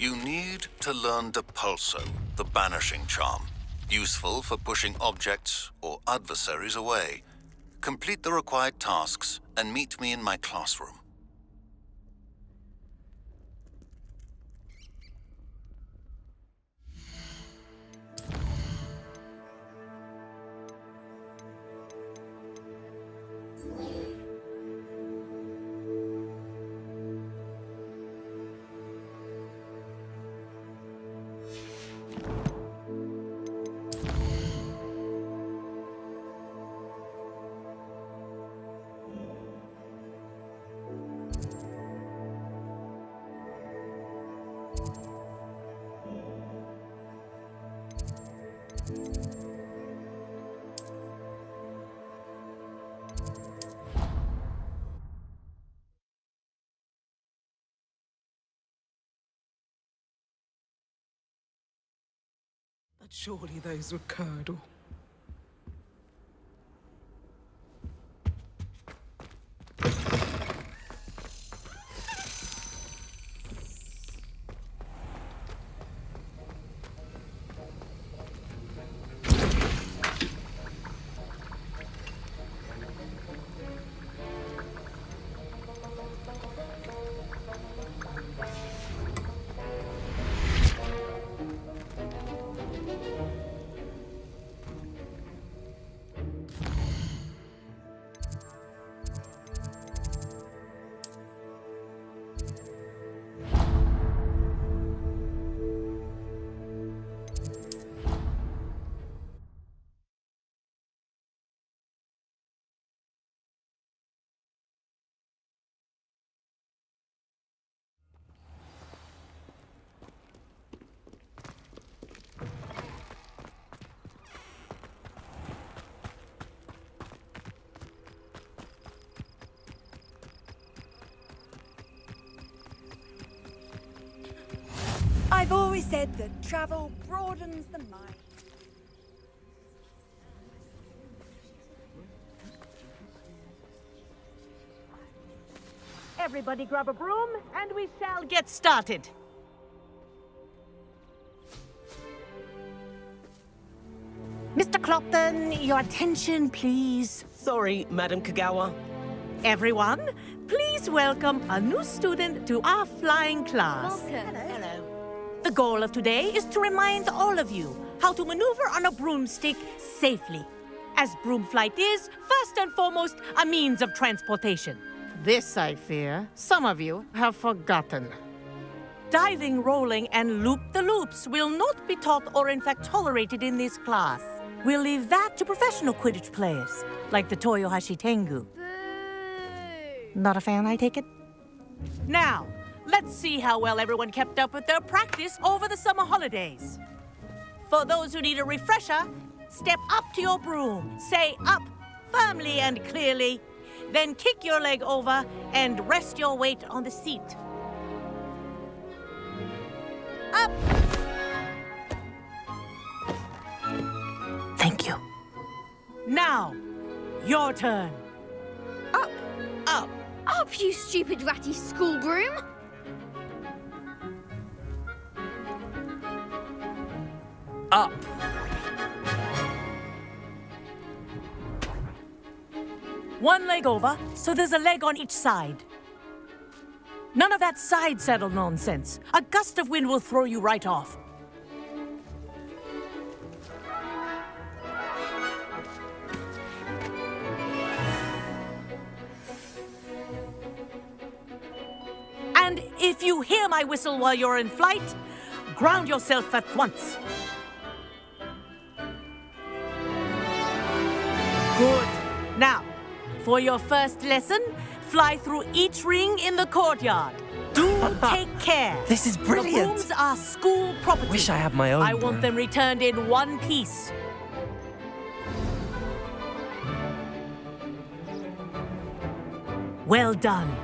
You need to learn Depulso, the banishing charm. Useful for pushing objects or adversaries away. Complete the required tasks and meet me in my classroom. But surely those were curdle. I've always said that travel broadens the mind. Everybody grab a broom, and we shall get started. Mr. Clopton, your attention, please. Sorry, Madam Kagawa. Everyone, please welcome a new student to our flying class. Welcome. Hello. The goal of today is to remind all of you how to maneuver on a broomstick safely, as broom flight is, first and foremost, a means of transportation. This, I fear, some of you have forgotten. Diving, rolling, and loop-the-loops will not be taught or in fact tolerated in this class. We'll leave that to professional Quidditch players, like the Toyohashi Tengu. Boo! Not a fan, I take it? Now, let's see how well everyone kept up with their practice over the summer holidays. For those who need a refresher, step up to your broom, say up firmly and clearly, then kick your leg over and rest your weight on the seat. Up! Thank you. Now, your turn. Up! Up. Up, you stupid ratty school broom! Up. One leg over, so there's a leg on each side. None of that side saddle nonsense. A gust of wind will throw you right off. And if you hear my whistle while you're in flight, ground yourself at once. Good. Now, for your first lesson, fly through each ring in the courtyard. Do take care. This is brilliant. The rooms are school property. Wish I had my own I want broom. them returned in one piece. Well done.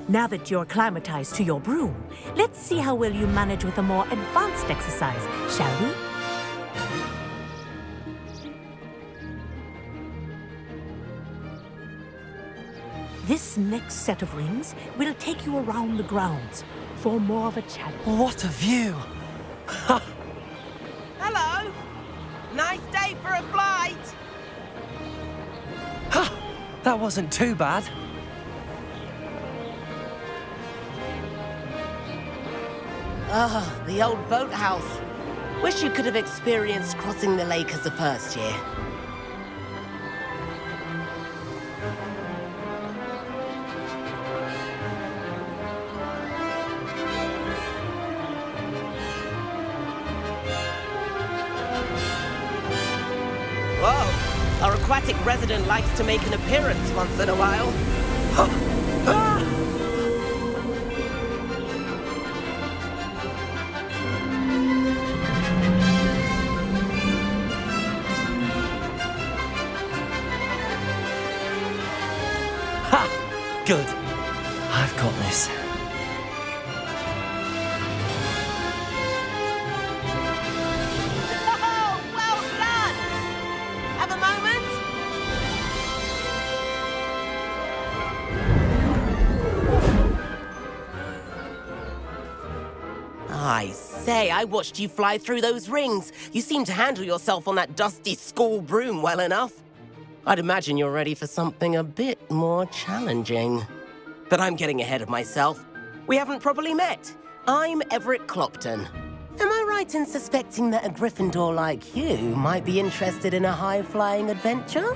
Now that you're acclimatized to your broom, let's see how well you manage with a more advanced exercise, shall we? This next set of rings will take you around the grounds. for more of a chat. What a view! Hello! Nice day for a flight! That wasn't too bad. Ah, the old boathouse. Wish you could have experienced crossing the lake as a first year. Whoa, our aquatic resident likes to make an appearance once in a while. Good. I've got this. Oh, well done! Have a moment? I say, I watched you fly through those rings. You seem to handle yourself on that dusty school broom well enough. I'd imagine you're ready for something a bit more challenging. But I'm getting ahead of myself. We haven't properly met. I'm Everett Clopton. Am I right in suspecting that a Gryffindor like you might be interested in a high-flying adventure?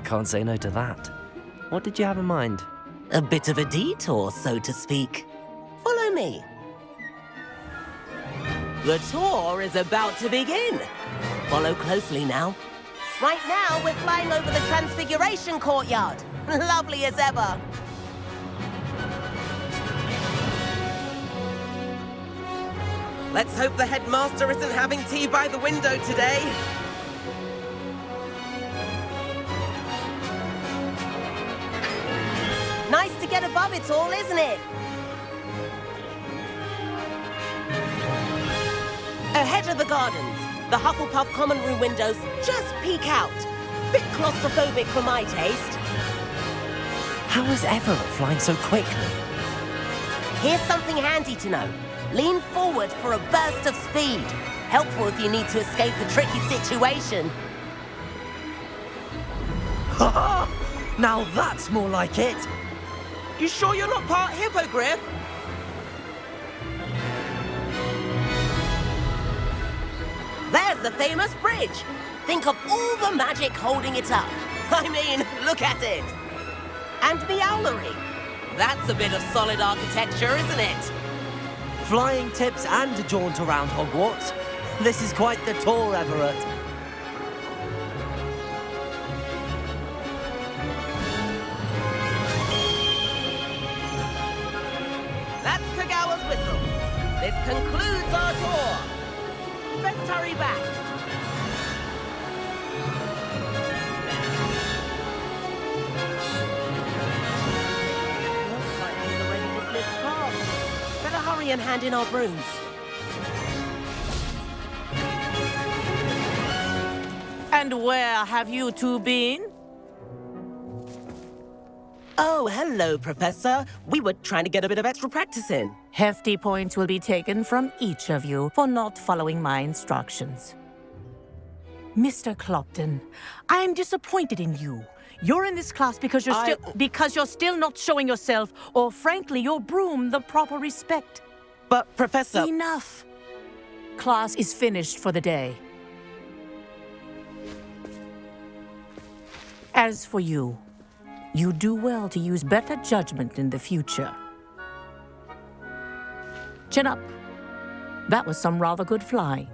Can't say no to that. What did you have in mind? A bit of a detour, so to speak. Follow me. The tour is about to begin. Follow closely now. Right now, we're flying over the Transfiguration Courtyard. Lovely as ever. Let's hope the headmaster isn't having tea by the window today. Nice to get above it all, isn't it? Ahead of the gardens, the Hufflepuff common room windows just peek out. Bit claustrophobic for my taste. How is Everett flying so quickly? Here's something handy to know. Lean forward for a burst of speed. Helpful if you need to escape a tricky situation. Ha! Now that's more like it. You sure you're not part hippogriff? There's the famous bridge. Think of all the magic holding it up. I mean, look at it. And the owlery. That's a bit of solid architecture, isn't it? Flying tips and a jaunt around Hogwarts. This is quite the tour, Everett. That's Kagawa's whistle. This concludes our tour. Let's hurry back. Looks like he's already dismissed class. Better hurry and hand in our brooms. And where have you two been? Oh, hello, Professor. We were trying to get a bit of extra practice in. Hefty points will be taken from each of you for not following my instructions. Mr. Clopton, I am disappointed in you. You're in this class because you're still not showing yourself, or frankly, your broom the proper respect. But, Professor... Enough. Class is finished for the day. As for you, you do well to use better judgment in the future. Chin up. That was some rather good flying.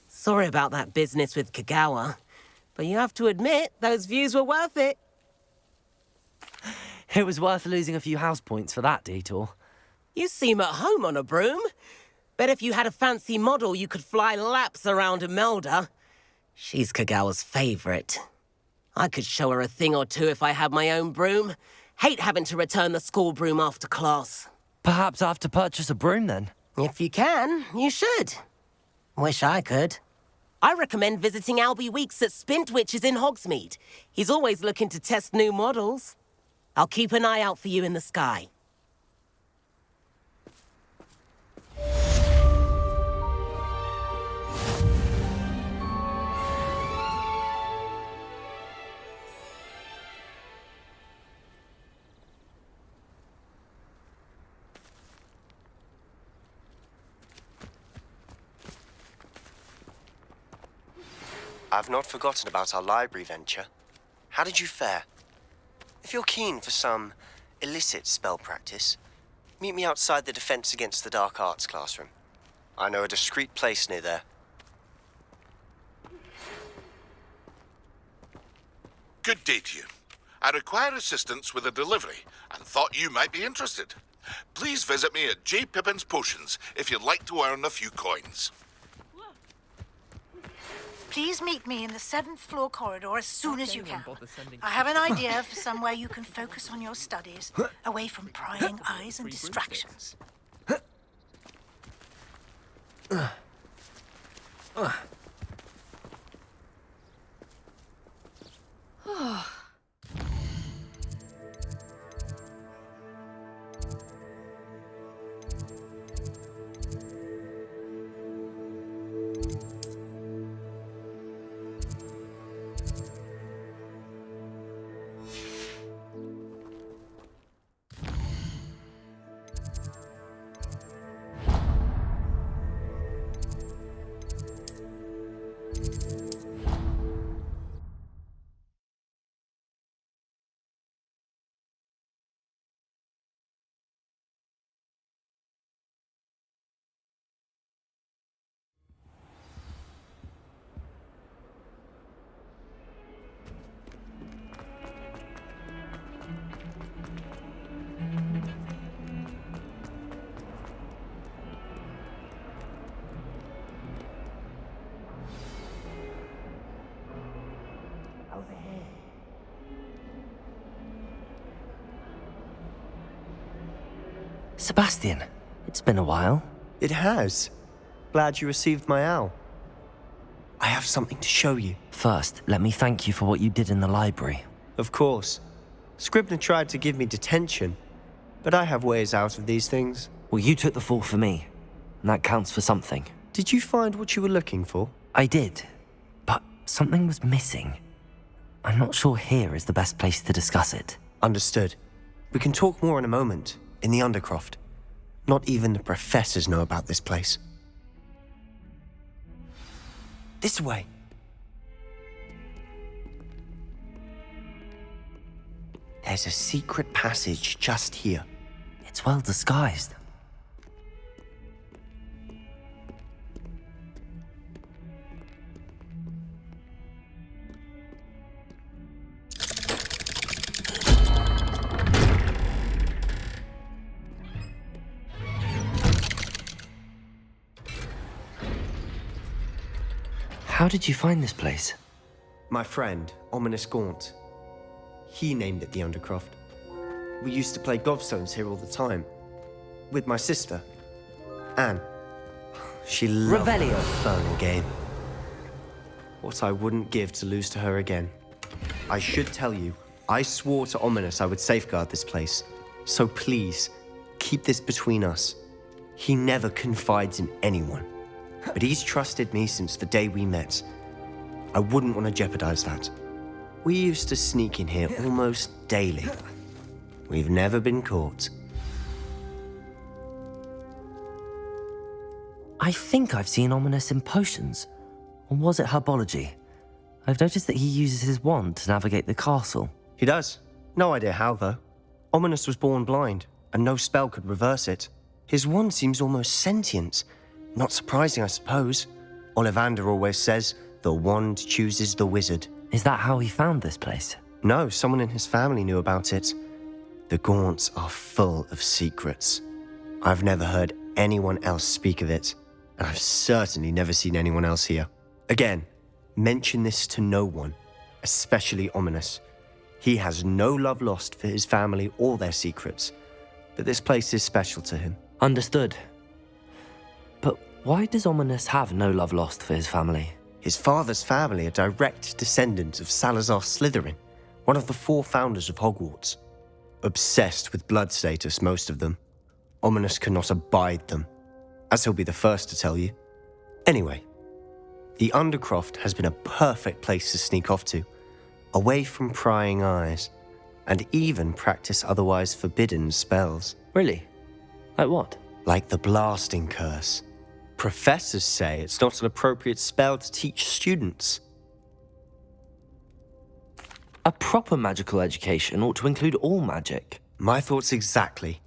Sorry about that business with Kagawa, but you have to admit, those views were worth it. It was worth losing a few house points for that detour. You seem at home on a broom. Bet if you had a fancy model, you could fly laps around Imelda. She's Kagawa's favorite. I could show her a thing or two if I had my own broom. Hate having to return the school broom after class. Perhaps I have to purchase a broom then. If you can, you should. Wish I could. I recommend visiting Albie Weeks at Spintwitches in Hogsmeade. He's always looking to test new models. I'll keep an eye out for you in the sky. I've not forgotten about our library venture. How did you fare? If you're keen for some illicit spell practice, meet me outside the Defense Against the Dark Arts classroom. I know a discreet place near there. Good day to you. I require assistance with a delivery and thought you might be interested. Please visit me at J. Pippin's Potions if you'd like to earn a few coins. Please meet me in the 7th floor corridor as soon as you can. I have an idea for somewhere you can focus on your studies, away from prying eyes and distractions. Sebastian, it's been a while. It has. Glad you received my owl. I have something to show you. First, let me thank you for what you did in the library. Of course. Scribner tried to give me detention, but I have ways out of these things. Well, you took the fall for me, and that counts for something. Did you find what you were looking for? I did, but something was missing. I'm not sure here is the best place to discuss it. Understood. We can talk more in a moment, in the Undercroft. Not even the professors know about this place. This way. There's a secret passage just here. It's well disguised. How did you find this place? My friend, Ominous Gaunt. He named it the Undercroft. We used to play gobstones here all the time. With my sister, Anne. She loved that Revelio. infernal game. What I wouldn't give to lose to her again. I should tell you, I swore to Ominous I would safeguard this place. So please, keep this between us. He never confides in anyone. But he's trusted me since the day we met. I wouldn't want to jeopardize that. We used to sneak in here almost daily. We've never been caught. I think I've seen Ominous in potions. Or was it herbology? I've noticed that he uses his wand to navigate the castle. He does. No idea how, though. Ominous was born blind, and no spell could reverse it. His wand seems almost sentient. Not surprising, I suppose. Ollivander always says, the wand chooses the wizard. Is that how he found this place? No, someone in his family knew about it. The Gaunts are full of secrets. I've never heard anyone else speak of it, and I've certainly never seen anyone else here. Again, mention this to no one, especially Ominous. He has no love lost for his family or their secrets, but this place is special to him. Understood. But why does Ominous have no love lost for his family? His father's family are direct descendants of Salazar Slytherin, one of the 4 founders of Hogwarts. Obsessed with blood status, most of them. Ominous cannot abide them, as he'll be the first to tell you. Anyway, the Undercroft has been a perfect place to sneak off to, away from prying eyes, and even practice otherwise forbidden spells. Really? Like what? Like the blasting curse. Professors say it's not an appropriate spell to teach students. A proper magical education ought to include all magic. My thoughts exactly.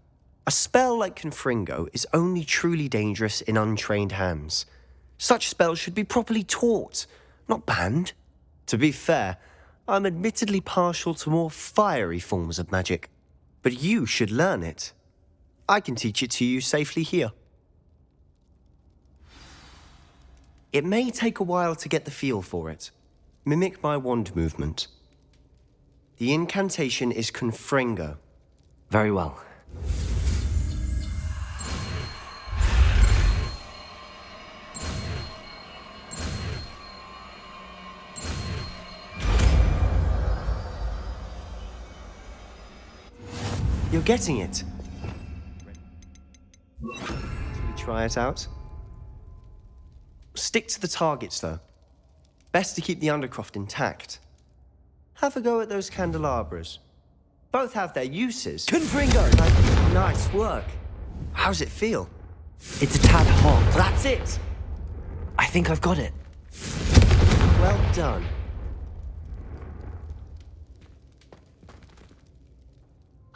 A spell like Confringo is only truly dangerous in untrained hands. Such spells should be properly taught, not banned. To be fair, I'm admittedly partial to more fiery forms of magic. But you should learn it. I can teach it to you safely here. It may take a while to get the feel for it. Mimic my wand movement. The incantation is Confringo. Very well. You're getting it. Shall we try it out? Stick to the targets, though. Best to keep the Undercroft intact. Have a go at those candelabras. Both have their uses. Confringo! Nice work. How's it feel? It's a tad hot. That's it! I think I've got it. Well done.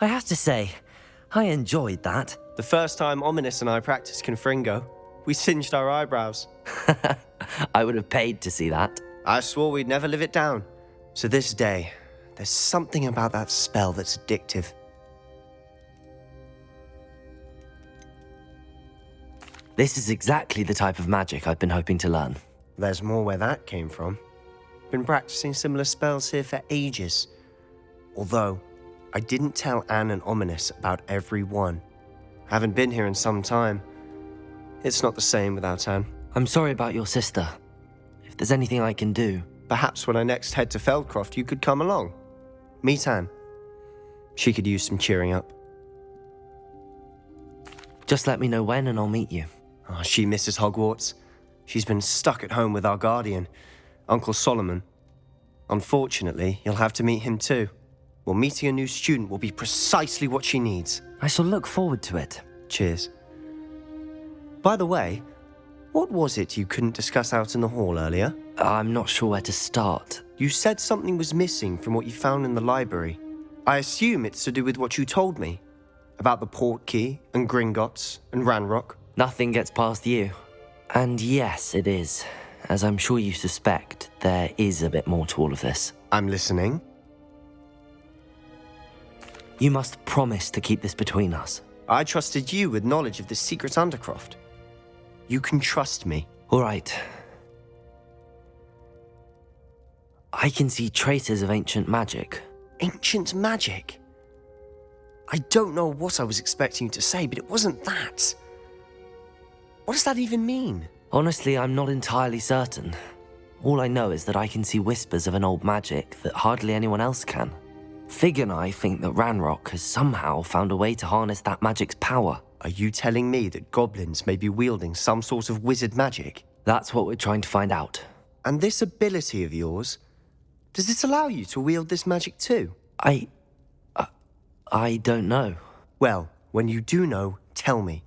I have to say, I enjoyed that. The first time Ominous and I practiced Confringo, we singed our eyebrows. I would have paid to see that. I swore we'd never live it down. So this day, there's something about that spell that's addictive. This is exactly the type of magic I've been hoping to learn. There's more where that came from. Been practicing similar spells here for ages. Although, I didn't tell Anne and Ominous about every one. Haven't been here in some time. It's not the same without Anne. I'm sorry about your sister. If there's anything I can do... Perhaps when I next head to Feldcroft, you could come along. Meet Anne. She could use some cheering up. Just let me know when and I'll meet you. Oh, she misses Hogwarts. She's been stuck at home with our guardian, Uncle Solomon. Unfortunately, you'll have to meet him too. Well, meeting a new student will be precisely what she needs. I shall look forward to it. Cheers. By the way, what was it you couldn't discuss out in the hall earlier? I'm not sure where to start. You said something was missing from what you found in the library. I assume it's to do with what you told me. About the Portkey, and Gringotts, and Ranrock. Nothing gets past you. And yes, it is. As I'm sure you suspect, there is a bit more to all of this. I'm listening. You must promise to keep this between us. I trusted you with knowledge of this secret Undercroft. You can trust me. All right. I can see traces of ancient magic. Ancient magic? I don't know what I was expecting you to say, but it wasn't that. What does that even mean? Honestly, I'm not entirely certain. All I know is that I can see whispers of an old magic that hardly anyone else can. Fig and I think that Ranrock has somehow found a way to harness that magic's power. Are you telling me that goblins may be wielding some sort of wizard magic? That's what we're trying to find out. And this ability of yours, does it allow you to wield this magic too? I don't know. Well, when you do know, tell me.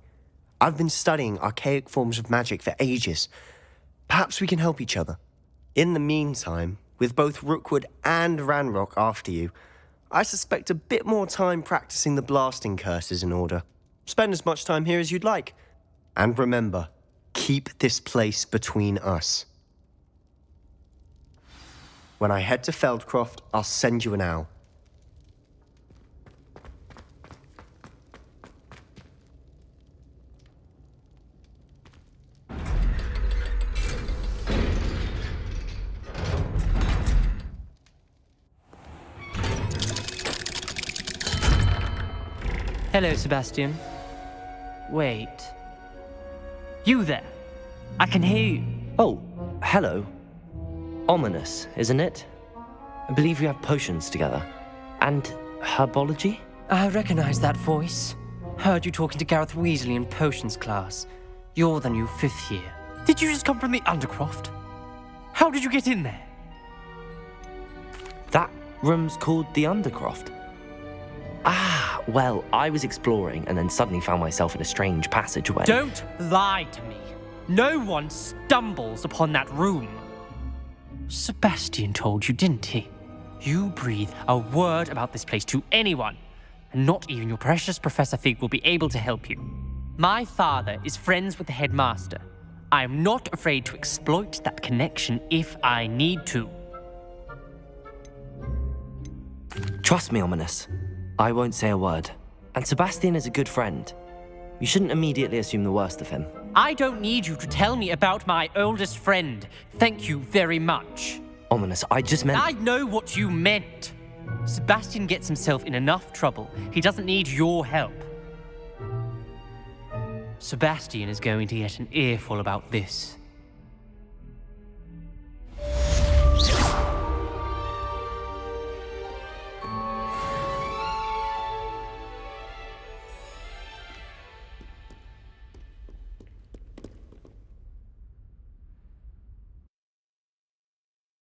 I've been studying archaic forms of magic for ages. Perhaps we can help each other. In the meantime, with both Rookwood and Ranrock after you, I suspect a bit more time practicing the blasting curse is in order. Spend as much time here as you'd like. And remember, keep this place between us. When I head to Feldcroft, I'll send you an owl. Hello, Sebastian. Wait. You there? I can hear you. Oh, hello. Ominous, isn't it? I believe we have potions together. And herbology? I recognize that voice. Heard you talking to Gareth Weasley in potions class. You're the new 5th year. Did you just come from the Undercroft? How did you get in there? That room's called the Undercroft. Ah, well, I was exploring and then suddenly found myself in a strange passageway. Don't lie to me. No one stumbles upon that room. Sebastian told you, didn't he? You breathe a word about this place to anyone, and not even your precious Professor Fig will be able to help you. My father is friends with the headmaster. I am not afraid to exploit that connection if I need to. Trust me, Ominous. I won't say a word. And Sebastian is a good friend. You shouldn't immediately assume the worst of him. I don't need you to tell me about my oldest friend. Thank you very much. Ominous, I just meant... I know what you meant. Sebastian gets himself in enough trouble. He doesn't need your help. Sebastian is going to get an earful about this.